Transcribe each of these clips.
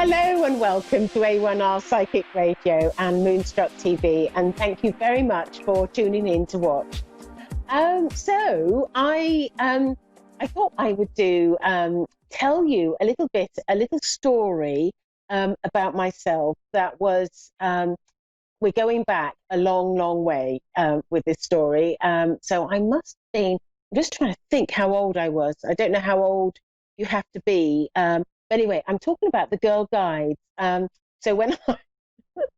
Hello and welcome to A1R Psychic Radio and Moonstruck TV, and thank you very much for tuning in to watch. So I thought I would tell you a little story about myself that was we're going back a long way with this story. So I must have been, I'm just trying to think how old I was. I don't know how old you have to be. But anyway, I'm talking about the Girl Guides. So when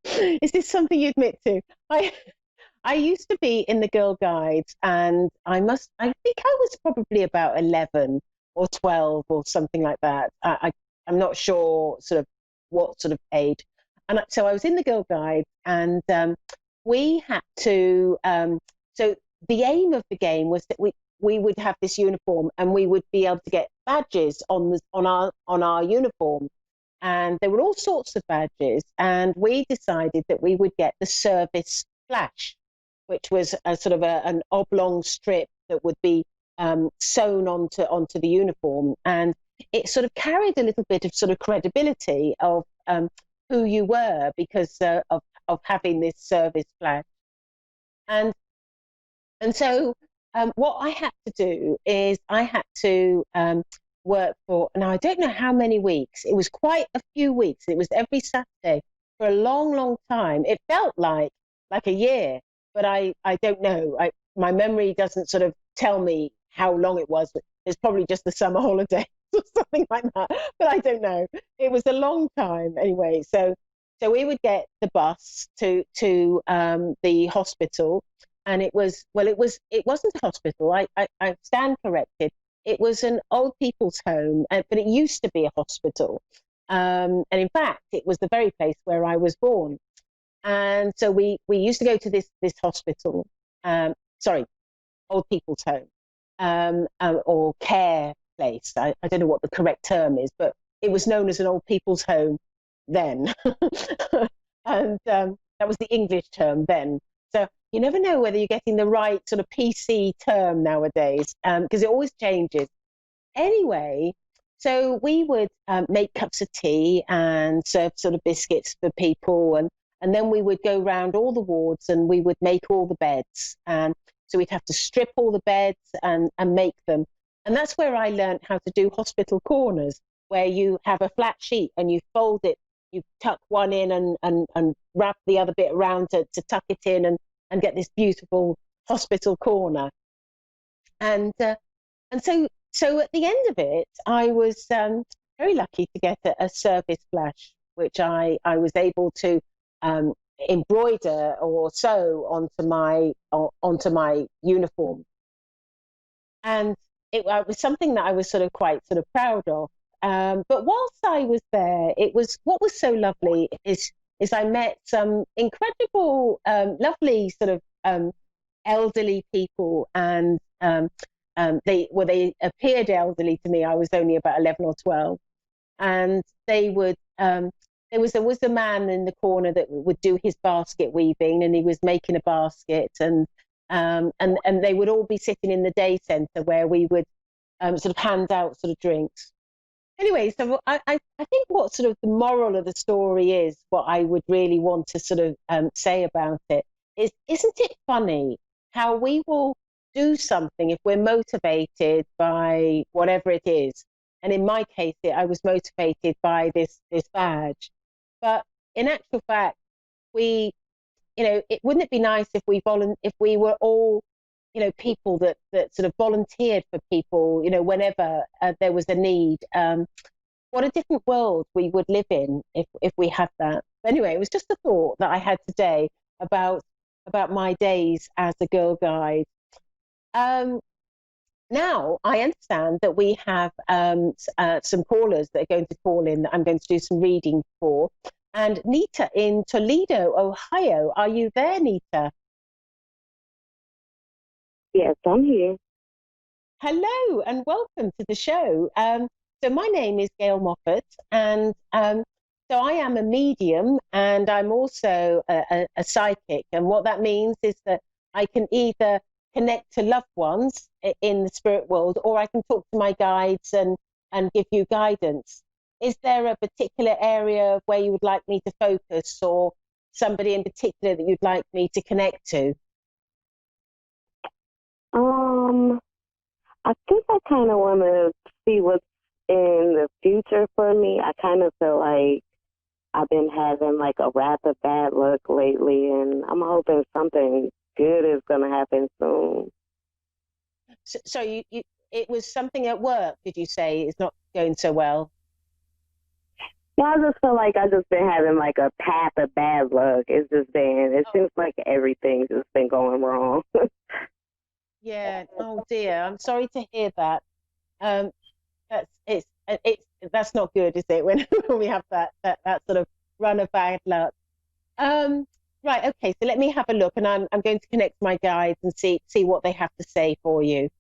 is this something you admit to? I used to be in the Girl Guides, and I think I was probably about 11 or 12 or something like that. I'm not sure sort of what sort of age. And so I was in the Girl Guides, and we had to. So the aim of the game was that we would have this uniform, and we would be able to get badges on our uniform, and there were all sorts of badges, and we decided that we would get the service flash, which was a sort of an oblong strip that would be sewn onto the uniform, and it sort of carried a little bit of sort of credibility of who you were because of having this service flash. And so what I had to do is I had to work for, now I don't know how many weeks, it was quite a few weeks, it was every Saturday for a long time. It felt like a year, but I don't know. My memory doesn't sort of tell me how long it was. It's probably just the summer holidays or something like that, but I don't know. It was a long time anyway. So we would get the bus to the hospital. And it wasn't a hospital. I stand corrected. It was an old people's home, but it used to be a hospital. And in fact, it was the very place where I was born. And so we used to go to this hospital, old people's home, or care place. I don't know what the correct term is, but it was known as an old people's home then. And that was the English term then. So you never know whether you're getting the right sort of PC term nowadays, because it always changes. Anyway, so we would make cups of tea and serve sort of biscuits for people, and then we would go round all the wards and we would make all the beds. And so we'd have to strip all the beds and make them. And that's where I learned how to do hospital corners, where you have a flat sheet and you fold it, you tuck one in and wrap the other bit around to tuck it in and get this beautiful hospital corner. And so at the end of it, I was very lucky to get a service flash, which I was able to embroider or sew onto my uniform. And it was something that I was sort of quite sort of proud of. But whilst I was there, what was so lovely is I met some incredible, lovely sort of elderly people, and they appeared elderly to me. I was only about 11 or 12, and they would. There was a man in the corner that would do his basket weaving, and he was making a basket, and they would all be sitting in the day centre where we would sort of hand out sort of drinks. Anyway, so I think what sort of the moral of the story is, what I would really want to sort of say about it is, isn't it funny how we will do something if we're motivated by whatever it is? And in my case, I was motivated by this badge. But in actual fact, wouldn't it be nice if we were all, people that sort of volunteered for people, whenever there was a need. What a different world we would live in if we had that. But anyway, it was just a thought that I had today about my days as a Girl Guide. Now I understand that we have some callers that are going to call in that I'm going to do some reading for. And Nita in Toledo, Ohio, are you there, Nita? Yes, I'm here. Hello and welcome to the show. So my name is Gail Moffat, and so I am a medium, and I'm also a psychic. And what that means is that I can either connect to loved ones in the spirit world, or I can talk to my guides and give you guidance. is there a particular area where you would like me to focus, or somebody in particular that you'd like me to connect to? Um, I think I kind of want to see what's in the future for me. I kind of feel like I've been having like a wrath of bad luck lately, and I'm hoping something good is going to happen soon. So it was something at work, did you say, is not going so well? Yeah, I just feel like I've just been having like a path of bad luck. It Oh, seems like everything's just been going wrong. yeah. Oh dear. I'm sorry to hear that. Um, it's that's not good, is it? When when we have that sort of run of bad luck. Um, right. Okay. So let me have a look, and I'm going to connect my guides and see what they have to say for you.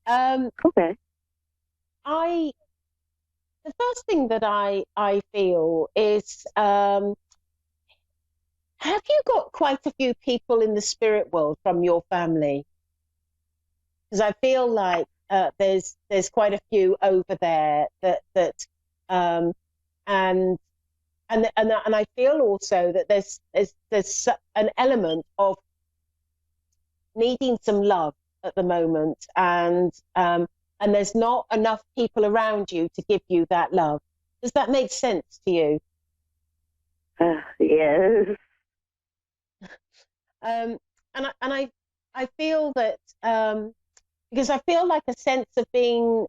Um, Okay. I the first thing that I feel is, have you got quite a few people in the spirit world from your family? Because I feel like there's quite a few over there that um, and and I feel also that there's an element of needing some love at the moment, and there's not enough people around you to give you that love. Does that make sense to you? Yes. Um, and I feel that, because I feel like a sense of being,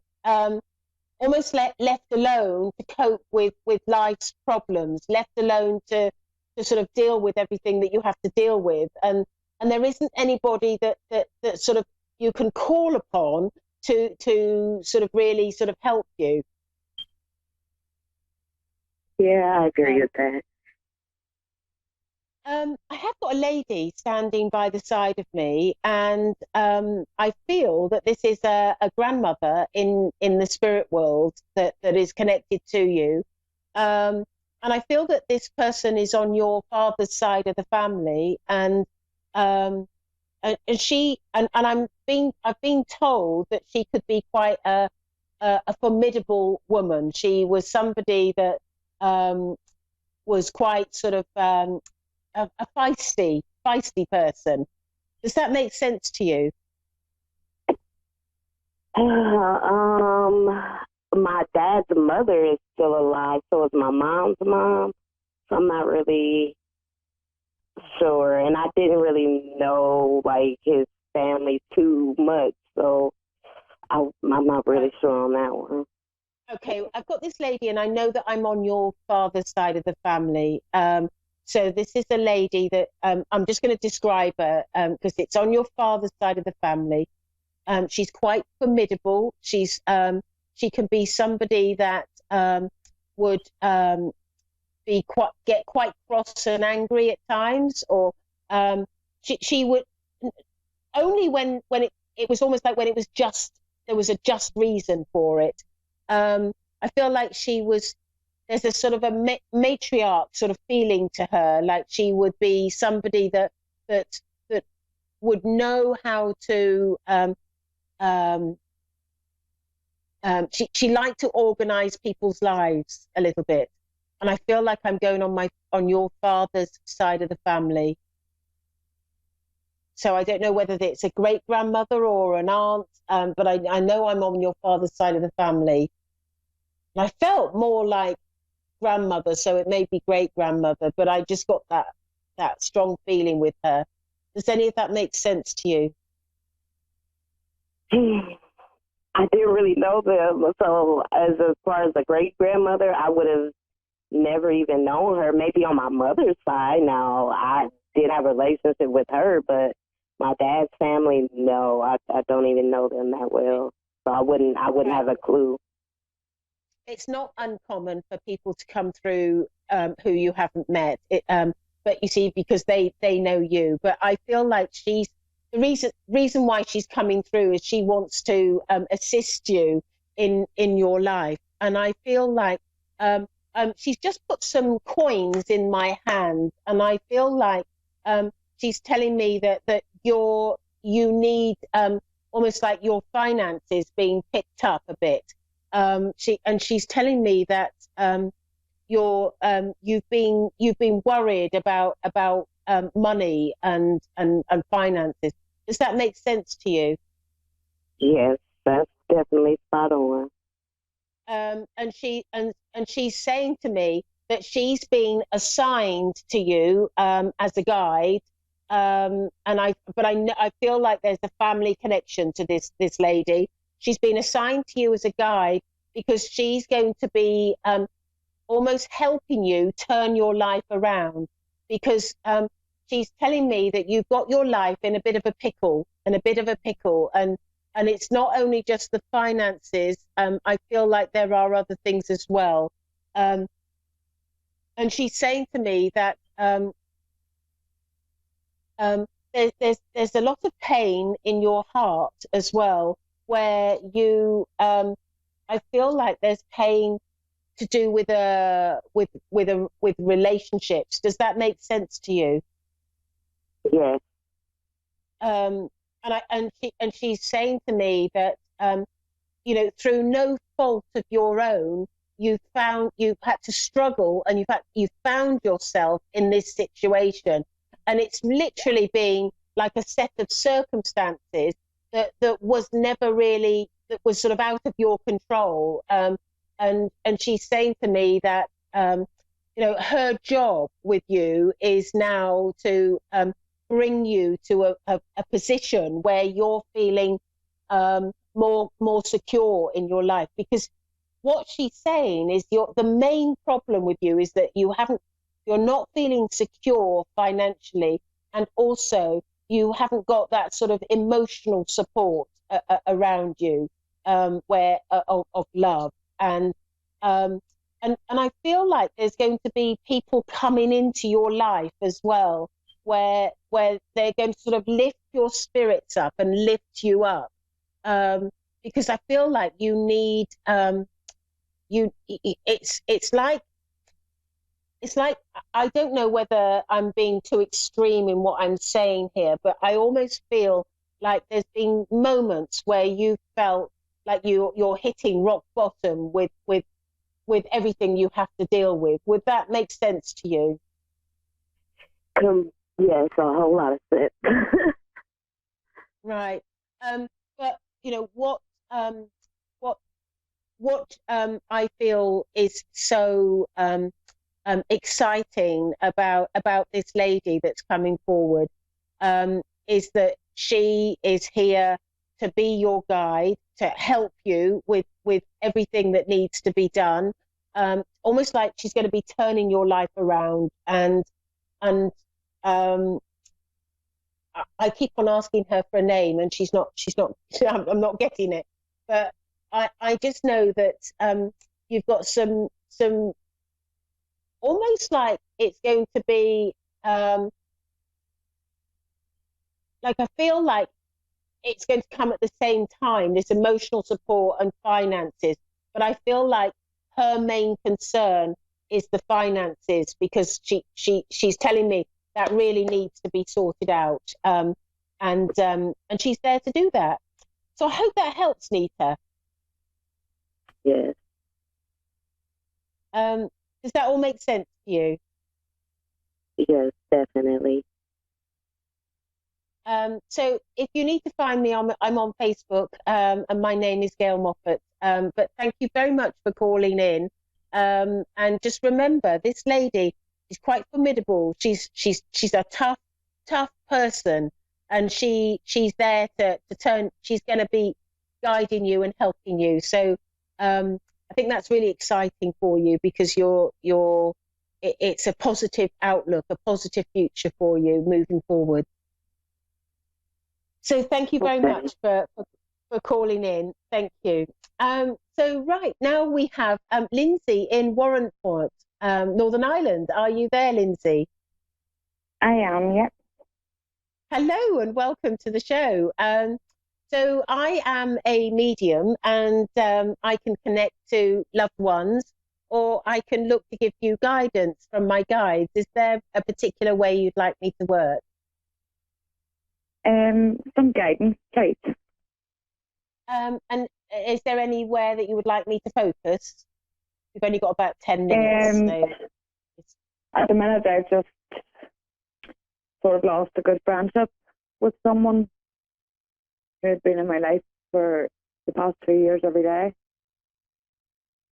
almost left alone to cope with life's problems, left alone to sort of deal with everything that you have to deal with, and there isn't anybody that sort of you can call upon to sort of really sort of help you. Yeah, I agree Um, with that. I have got a lady standing by the side of me, and I feel that this is a grandmother in the spirit world that is connected to you. Um, and I feel that this person is on your father's side of the family, um, and I've been told that she could be quite a formidable woman. She was somebody that um, was quite sort of a feisty person. Does that make sense to you? My dad's mother is still alive, so is my mom's mom. So I'm not really sure, and I didn't really know like his family too much, so I'm not really Right. sure on that one. Okay, I've got this lady, and I know that I'm on your father's side of the family. So this is a lady that, I'm just going to describe her, because it's on your father's side of the family. She's quite formidable. She can be somebody that would be quite cross and angry at times, or she would only when it was almost like when it was just there was a just reason for it. I feel like she was there's a sort of a matriarch sort of feeling to her, like she would be somebody that that would know how to um, she liked to organize people's lives a little bit, and I feel like I'm going on your father's side of the family. So I don't know whether it's a great grandmother or an aunt, but I know I'm on your father's side of the family. And I felt more like grandmother, so it may be great grandmother, but I just got that strong feeling with her. Does any of that make sense to you? I didn't really know them, so as far as a great grandmother, I would have never even known her. Maybe on my mother's side, now I did have a relationship with her, but my dad's family, no, I don't even know them that well, so I wouldn't Right. have a clue. It's not uncommon for people to come through, who you haven't met. But you see, because they know you. But I feel like she's the reason why she's coming through is she wants to assist you in your life. And I feel like, she's just put some coins in my hand, and I feel like, she's telling me that you need, almost like your finances being picked up a bit. she's telling me that you've been worried about money and finances. Does that make sense to you? Yes, that's definitely spot on. And she's saying to me that she's been assigned to you as a guide. I feel like there's a family connection to this lady. She's been assigned to you as a guide because she's going to be almost helping you turn your life around, because she's telling me that you've got your life in a bit of a pickle, and it's not only just the finances. I feel like there are other things as well. And she's saying to me that there's a lot of pain in your heart as well, where you I feel like there's pain to do with relationships. Does that make sense to you? Yes. And she's saying to me that through no fault of your own, you've had to struggle, and you've found yourself in this situation, and it's literally being like a set of circumstances that was never really, that was sort of out of your control. And she's saying to me that her job with you is now to bring you to a position where you're feeling more secure in your life. Because what she's saying is the main problem with you is that you're not feeling secure financially, and also you haven't got that sort of emotional support around you, where of love. And I feel like there's going to be people coming into your life as well, where they're going to sort of lift your spirits up and lift you up, because I feel like you need it's like, I don't know whether I'm being too extreme in what I'm saying here, but I almost feel like there's been moments where you felt like you're hitting rock bottom with everything you have to deal with. Would that make sense to you? Yes, a whole lot of sense. Right. But what I feel is so exciting about this lady that's coming forward, is that she is here to be your guide, to help you with everything that needs to be done. Almost like she's going to be turning your life around. And I keep on asking her for a name, and she's not I'm not getting it. But I just know that you've got some almost like it's going to be like, I feel like it's going to come at the same time, this emotional support and finances. But I feel like her main concern is the finances, because she's telling me that really needs to be sorted out. And she's there to do that. So I hope that helps, Nita. Yes. Does that all make sense to you? Yes, definitely. So if you need to find me, I'm on Facebook, and my name is Gail Moffat. But thank you very much for calling in. And just remember, this lady is quite formidable. She's a tough person, and she's there to turn. She's going to be guiding you and helping you. So I think that's really exciting for you, because it's a positive outlook, a positive future for you moving forward. So thank you very much for calling in. Thank you. So right now we have Lindsay in Warrantport, Northern Ireland. Are you there, Lindsay? I am, yep. Hello and welcome to the show. So I am a medium, and I can connect to loved ones, or I can look to give you guidance from my guides. Is there a particular way you'd like me to work? Some guidance, please. And is there anywhere that you would like me to focus? We've only got about 10 minutes. So at the minute, I've just sort of lost a good friendship with someone who had been in my life for the past 2 years every day.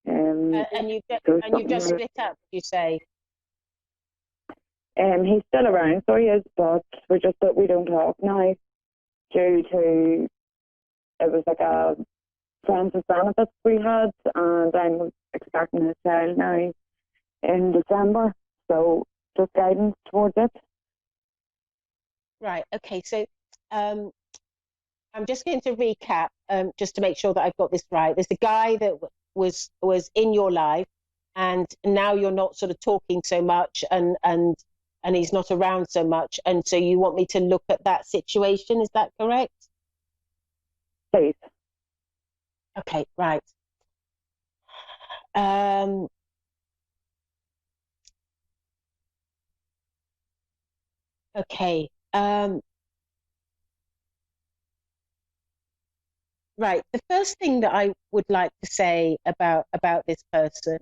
and you've just split up, you say? He's still around, so he is, but we don't talk now due to, it was like a friends with benefits we had, and I'm expecting his child now in December, so just guidance towards it. Right, okay, so I'm just going to recap, just to make sure that I've got this right. There's a guy that was in your life, and now you're not sort of talking so much, and he's not around so much, and so you want me to look at that situation, is that correct? Please. Okay, right. Okay. Right. The first thing that I would like to say about this person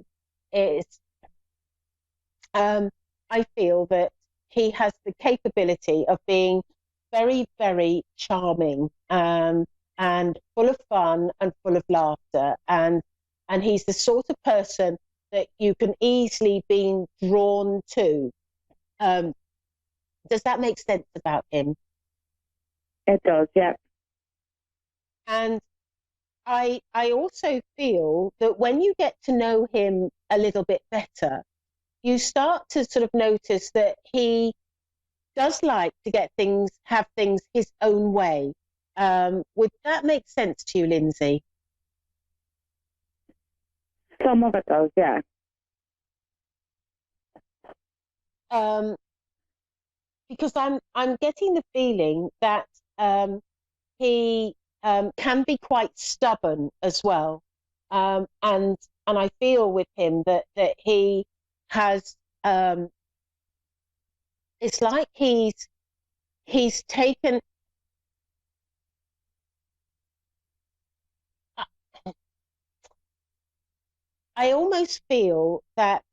is, I feel that he has the capability of being very, very charming, and full of fun and full of laughter, and he's the sort of person that you can easily be drawn to. Does that make sense about him? It does, yeah. And I also feel that when you get to know him a little bit better, you start to sort of notice that he does like to have things his own way. Would that make sense to you, Lindsay? Some of it does, yeah. Because I'm getting the feeling that he can be quite stubborn as well, and I feel with him that he has. It's like he's taken. I almost feel that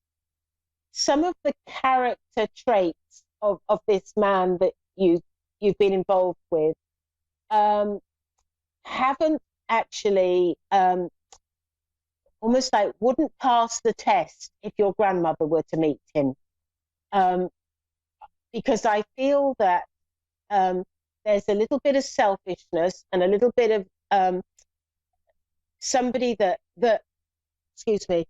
some of the character traits of this man that you've been involved with haven't actually almost like wouldn't pass the test if your grandmother were to meet him, because I feel that there's a little bit of selfishness and a little bit of somebody that excuse me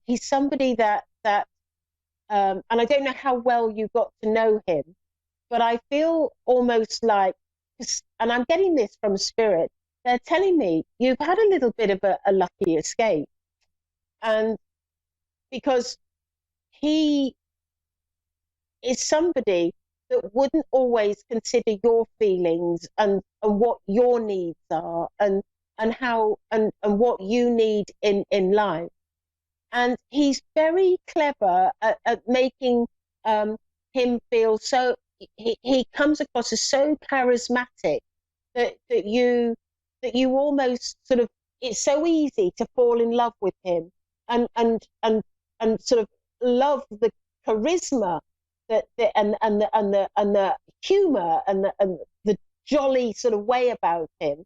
he's somebody that and I don't know how well you got to know him, but I feel almost like, and I'm getting this from spirit, they're telling me you've had a little bit of a lucky escape, and because he is somebody that wouldn't always consider your feelings and what your needs are, and how and what you need in life. And he's very clever at making him feel so, he comes across as so charismatic that you almost sort of, it's so easy to fall in love with him, and sort of love the charisma and the humor and the jolly sort of way about him,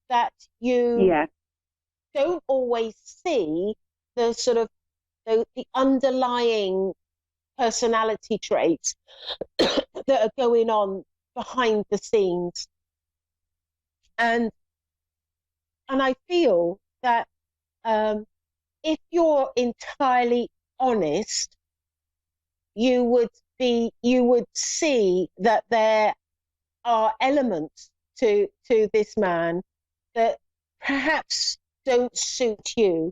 that you don't always see the sort of the underlying personality traits that are going on behind the scenes. And I feel that if you're entirely honest, you would see that there are elements to this man that perhaps don't suit you.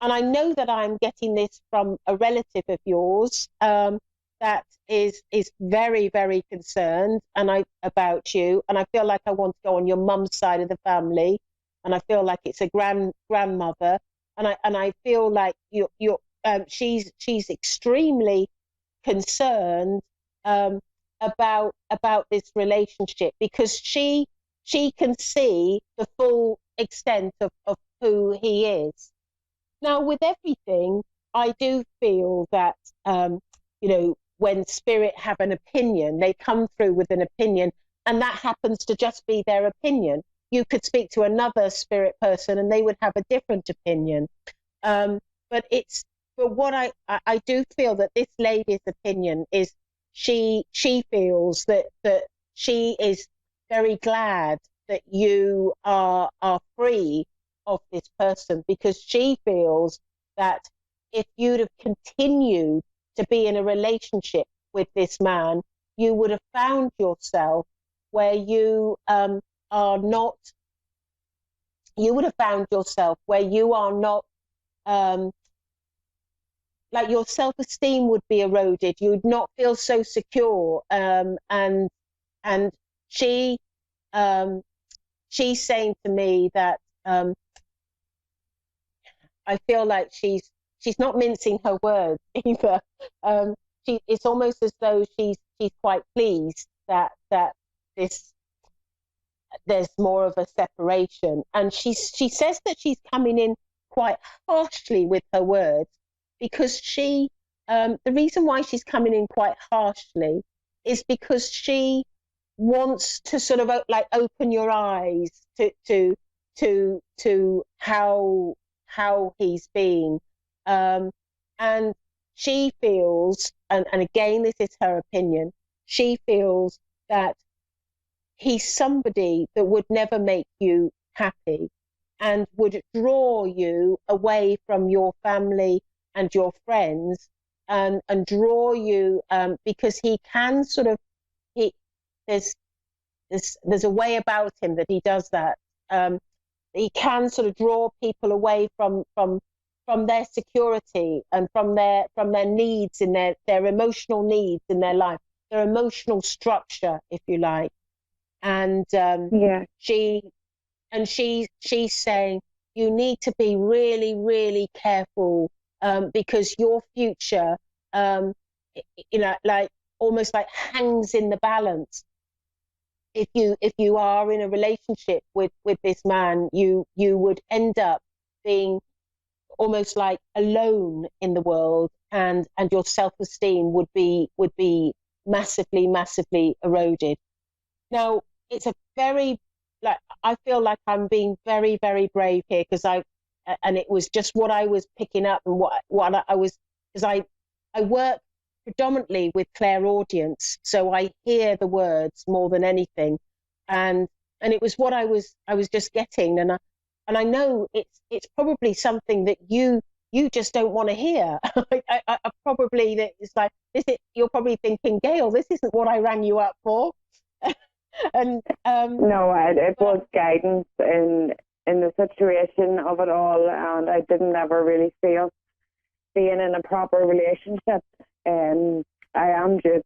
And I know that I'm getting this from a relative of yours that is very, very concerned about you. And I feel like I want to go on your mum's side of the family, and I feel like it's a grandmother, and I feel like she's extremely concerned about this relationship, because she she can see the full extent of who he is. Now, with everything, I do feel that, you know, when spirit have an opinion, they come through with an opinion, and that happens to just be their opinion. You could speak to another spirit person and they would have a different opinion. But it's, but what I do feel that this lady's opinion is she feels that she is very glad that you are free of this person, because she feels that if you'd have continued to be in a relationship with this man, you would have found yourself where you are not, you would have found yourself where you are not, like your self-esteem would be eroded. You would not feel so secure. And she, she's saying to me that I feel like she's not mincing her words either. It's almost as though she's quite pleased that this, there's more of a separation, and she says that she's coming in quite harshly with her words, because she, the reason why she's coming in quite harshly is because she wants to sort of like open your eyes to how he's been, and she feels, and again this is her opinion, she feels that he's somebody that would never make you happy and would draw you away from your family and your friends, and draw you, because he can sort of, there's a way about him that he does that. He can sort of draw people away from their security and from their needs in their emotional needs in their life, their emotional structure, if you like. And she's saying you need to be really, really careful, because your future, you know, like almost like hangs in the balance. If you are in a relationship with this man, you would end up being almost like alone in the world, and your self-esteem would be massively eroded. Now, it's a very, like, I feel like I'm being very, very brave here, because and it was just what I was picking up, and what I was, because I work predominantly with clairaudience, so I hear the words more than anything, and it was what I was just getting, and I know it's probably something that you just don't want to hear. I probably, that it's like this is, you're probably thinking, Gail, this isn't what I rang you up for. And no, it was guidance in the situation of it all, and I didn't ever really see us being in a proper relationship. I am just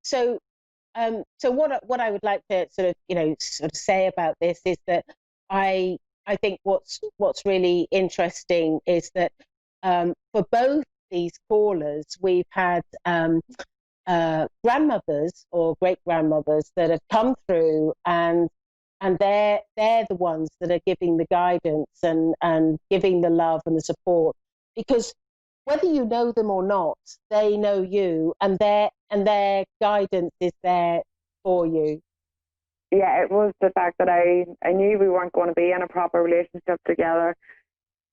so what I would like to sort of say about this is that I think what's really interesting is that for both these callers, we've had grandmothers or great grandmothers that have come through, and they're the ones that are giving the guidance and giving the love and the support, because whether you know them or not, they know you, and their guidance is there for you. Yeah, it was the fact that I knew we weren't going to be in a proper relationship together,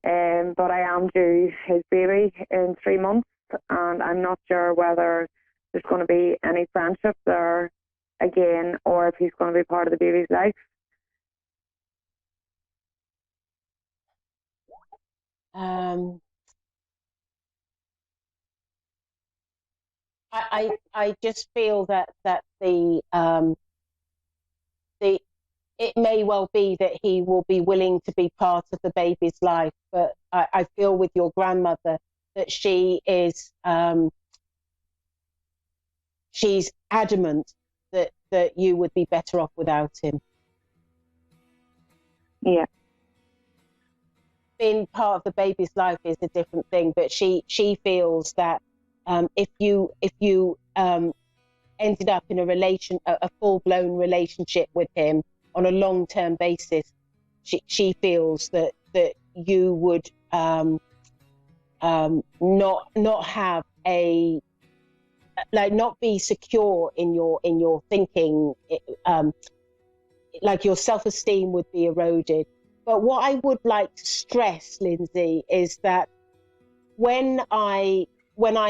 but I am due his baby in 3 months, and I'm not sure whether there's going to be any friendship there again, or if he's going to be part of the baby's life. I just feel that the it may well be that he will be willing to be part of the baby's life, but I feel with your grandmother that she is she's adamant that you would be better off without him. Yeah. Being part of the baby's life is a different thing, but she feels that if you ended up in a full-blown relationship with him on a long-term basis, she feels that you would not have not be secure in your thinking, like your self-esteem would be eroded. But what I would like to stress, Lindsay, is that when I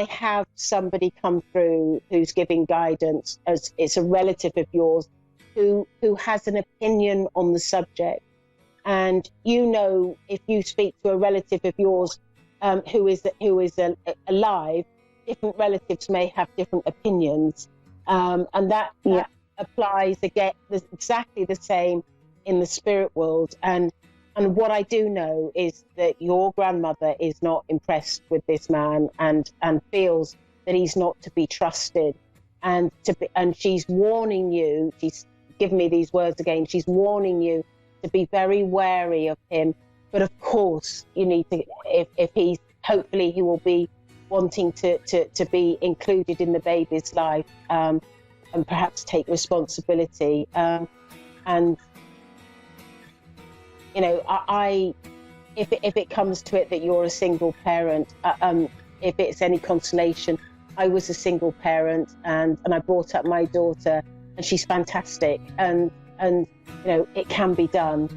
have somebody come through who's giving guidance, as it's a relative of yours who has an opinion on the subject, and if you speak to a relative of yours who is alive, different relatives may have different opinions, and that applies again exactly the same in the spirit world. And what I do know is that your grandmother is not impressed with this man and feels that he's not to be trusted, and she's warning you. She's given me these words again. She's warning you to be very wary of him. But of course, you need to, if he's, hopefully he will be wanting to be included in the baby's life, and perhaps take responsibility. And if it comes to it that you're a single parent, if it's any consolation, I was a single parent, and I brought up my daughter, and she's fantastic, and it can be done.